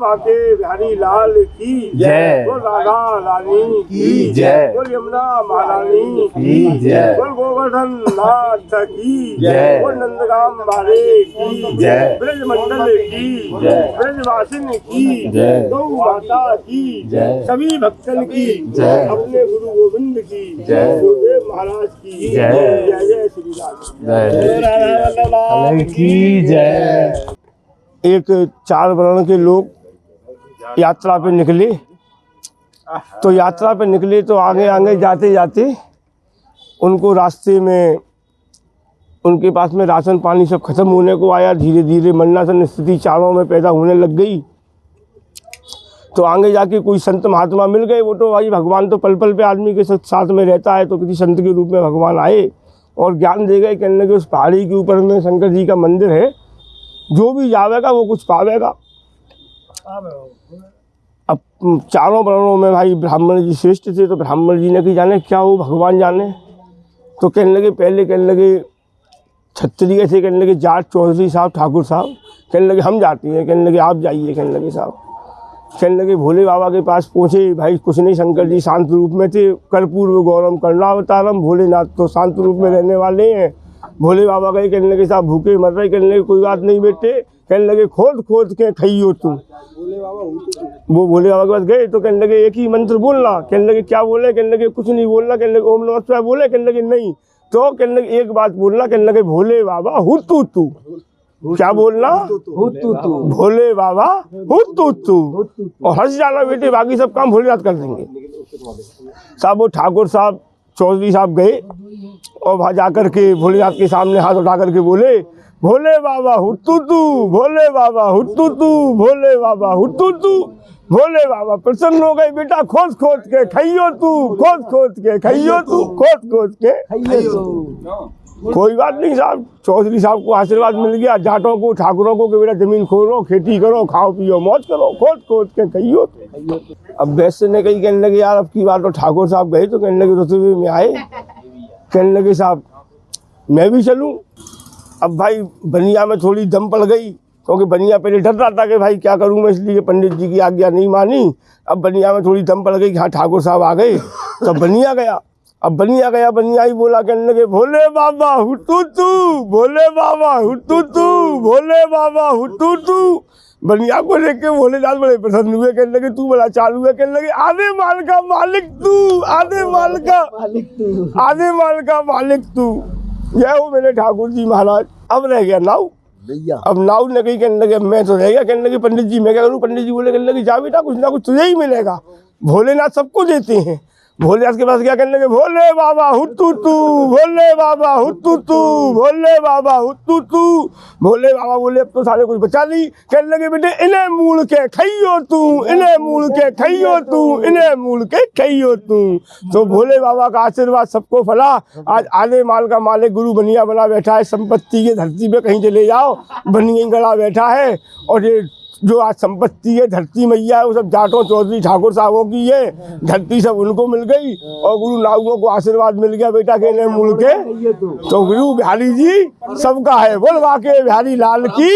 बाके बिहारी लाल की जय। बोल राधा रानी की जय। बोल यमुना महारानी की जय। बोल गोवर्धन नाथ की जय। बोल नंदगाम वाले की जय। ब्रज मंडल की जय। ब्रजवासिन की जय। गौ माता की जय। सभी भक्तन की जय। अपने गुरु गोविंद की जय। गुरुदेव महाराज की जय। जय जय श्री राम जय की जय। एक 4 वर्ण के लोग यात्रा पे निकले। तो यात्रा पे निकले तो आगे आगे जाते जाते उनको रास्ते में उनके पास में राशन पानी सब खत्म होने को आया। धीरे धीरे मरणासन स्थिति चारों में पैदा होने लग गई। तो आगे जाके कोई संत महात्मा मिल गए। वो तो भाई भगवान तो पल पल पे आदमी के साथ में रहता है। तो किसी संत के रूप में भगवान आए और ज्ञान दे गए। कहने लगे उस पहाड़ी के ऊपर में शंकर जी का मंदिर है, जो भी जावेगा वो कुछ पावेगा। अब चारों वर्णों में भाई ब्राह्मण जी श्रेष्ठ थे। तो ब्राह्मण जी ने कि जाने क्या हो, भगवान जाने। तो कहने लगे, पहले कहने लगे क्षत्रिय थे, कहने लगे जाट चौधरी साहब ठाकुर साहब, कहने लगे हम जाते हैं। कहने लगे आप जाइए। कहने लगे साहब, कहने लगे भोले बाबा के पास पहुँचे। भाई कुछ नहीं, शंकर जी शांत रूप में थे। कर्पूर्व गौरम करुणावतारम, भोलेनाथ तो शांत रूप में रहने वाले हैं। भोले बाबा गए, कहने लगे साहब भूखे मर रहे। कहने लगे कोई बात नहीं बेटे, कहने लगे खोद खोद के खाइयो तुम। वो भोले बाबा के पास गए तो कहने लगे एक ही मंत्र बोलना। कहने लगे क्या बोले? कहने लगे कुछ नहीं बोलना। कहने लगे ओम नमः शिवाय बोले? कहने लगे नहीं। तो कहने लगे एक बात बोलना। कहने लगे भोले बाबा हुतू तू। क्या बोलना? हुतू तू। भोले बाबा हुतू तू। और हंस जाना बेटे, बाकी सब काम भोलेनाथ कर देंगे। साहब वो ठाकुर साहब चौधरी साहब गए और वहाँ जाकर के भोलेनाथ के सामने हाथ उठा करके बोले भोले बाबा हुतू तू, भोले बाबा हुतू तू, भोले बाबा हुतू तू। भोले बाबा प्रसन्न हो गए। बेटा खोद खोद के खाइयो तू, खोद खोद के खाइयो तू, खोद खोद के खाइयो तू। कोई बात नहीं साहब, चौधरी साहब को आशीर्वाद मिल गया। जाटों को ठाकुरों को कि बेटा जमीन खोलो, खेती करो, खाओ पियो, मौज करो, खोद खोद के खाइयो। अब वैश्य ने कही, कहने लगे यार अब की बात। तो ठाकुर साहब गए तो कहने लगे रुतबे में आए। कहने लगे साहब मैं भी चलूँ। अब भाई बनिया में थोड़ी दम पड़ गई, क्योंकि बनिया पहले डर रहा था कि भाई क्या करूँ मैं, इसलिए पंडित जी की आज्ञा नहीं मानी। अब बनिया में थोड़ी दम पड़ गई कि हाँ ठाकुर साहब आ गए। तो बनिया गया। अब बनिया गया, बनिया ही बोला। कहने लगे भोले बाबा हुतू तू, भोले बाबा हुतू तू, भोले बाबा हुतू तू। बनिया को देख के भोलेनाथ बड़े प्रसन्न हुए। कहने लगे तू बड़ा चालू है। कहने लगे आधे माल का मालिक तू, आधे माल का मालिक तू, आधे माल का मालिक तू। यह हो मेरे ठाकुर जी महाराज। अब रह गया नाव। अब नाव ने कही, कहने लगे मैं तो रह गया। कहने लगे पंडित जी मैं क्या करूँ? पंडित जी बोले, कहने लगे जा बेटा कुछ ना कुछ तुझे ही मिलेगा, भोलेनाथ सबको देते हैं। भोलेनाथ के पास गया। कहने लगे भोले बाबा हुतू तू, भोले बाबा हुतू तू, भोले बाबा हुतू तू। भोले बाबा बोले अब तो सारे कुछ बचा नहीं। कहने लगे बेटे इन्हें मूल के खाइयो तू, इन्हें मूल के खाइयो तू, इन्हें मूल के खाइयो तू। तो भोले बाबा का आशीर्वाद सबको फला। आज आधे माल का मालिक गुरु बनिया बना बैठा है। संपत्ति की धरती पे कहीं चले जाओ, बनिया गड़ा बैठा है। और ये जो आज संपत्ति है धरती मैया है, वो सब जाटों चौधरी ठाकुर साहबों की है। धरती सब उनको मिल गई और गुरु नागों को आशीर्वाद मिल गया बेटा के ने मूल के। तो गुरु बिहारी जी सबका है। बोल बाके बिहारी लाल की।